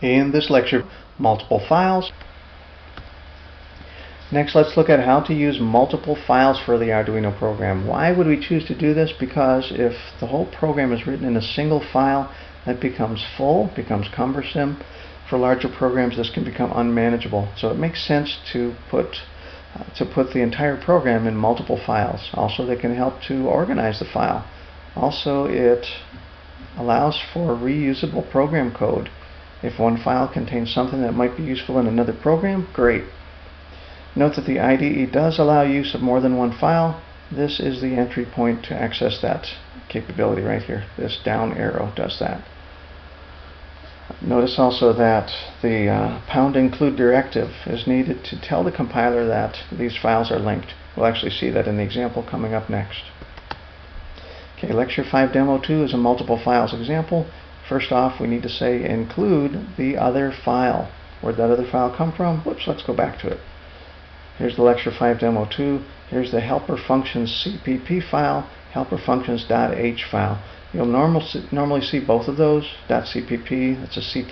In this lecture, multiple files. Next, let's look at how to use multiple files for the Arduino program. Why would we choose to do this? Because if the whole program is written in a single file, that becomes full, becomes cumbersome. For larger programs, this can become unmanageable. So it makes sense to put the entire program in multiple files. Also, they can help to organize the file. Also, it allows for reusable program code. If one file contains something that might be useful in another program, great. Note that the IDE does allow use of more than one file. This is the entry point to access that capability right here. This down arrow does that. Notice also that the #include directive is needed to tell the compiler that these files are linked. We'll actually see that in the example coming up next. Okay, Lecture 5 Demo 2 is a multiple files example. First off, we need to say include the other file. Where'd that other file come from? Whoops, let's go back to it. Here's the Lecture 5 Demo 2. Here's the helper functions CPP file, helper functions.h file. You'll normally see both of those, .cpp, that's a C++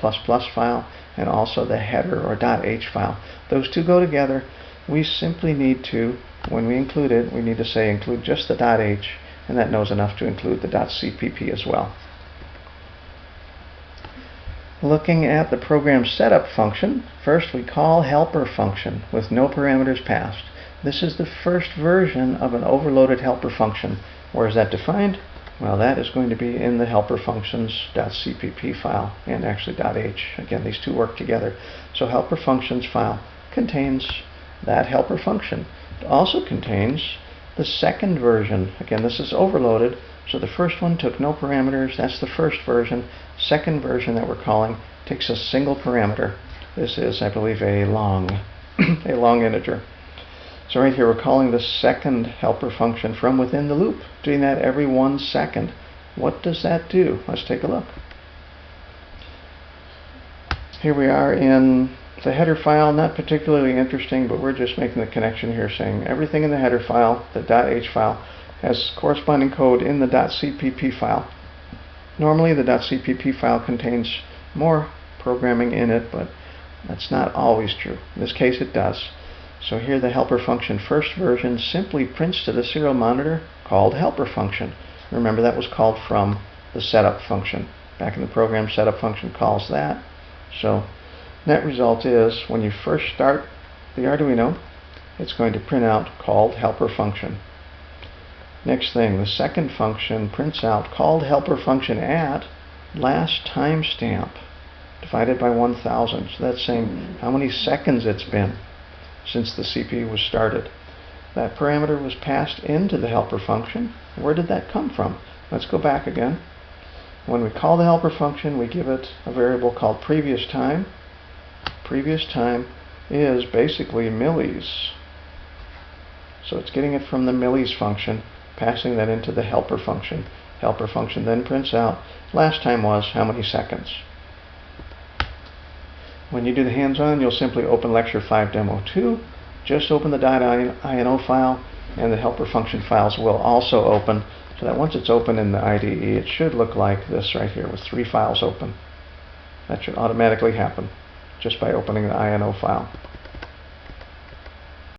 file, and also the header or .h file. Those two go together. We simply need to, when we include it, we need to say include just the .h, and that knows enough to include the .cpp as well. Looking at the program setup function, first we call helper function with no parameters passed. This is the first version of an overloaded helper function. Where is that defined? Well, that is going to be in the helper functions.cpp file and actually .h. Again, these two work together. So helper functions file contains that helper function. It also contains the second version. Again, this is overloaded. So the first one took no parameters. That's the first version. Second version that we're calling takes a single parameter. This is, I believe, a long integer. So right here we're calling the second helper function from within the loop, doing that every 1 second. What does that do? Let's take a look. Here we are in the header file, not particularly interesting, but we're just making the connection here saying everything in the header file, the .h file, has corresponding code in the .cpp file. Normally the .cpp file contains more programming in it, but that's not always true. In this case it does. So here the helper function first version simply prints to the serial monitor called helper function. Remember, that was called from the setup function. Back in the program, setup function calls that. So net result is when you first start the Arduino, it's going to print out called helper function. Next thing, the second function prints out called helper function at last timestamp divided by 1000. So that's saying how many seconds it's been since the CPU was started. That parameter was passed into the helper function. Where did that come from? Let's go back again. When we call the helper function, we give it a variable called previous time. Previous time is basically millis. So it's getting it from the millis function, passing that into the helper function. Helper function then prints out last time was how many seconds. When you do the hands-on, you'll simply open Lecture 5 Demo 2, just open the .ino file, and the helper function files will also open, so that once it's open in the IDE, it should look like this right here with 3 files open. That should automatically happen just by opening the .ino file.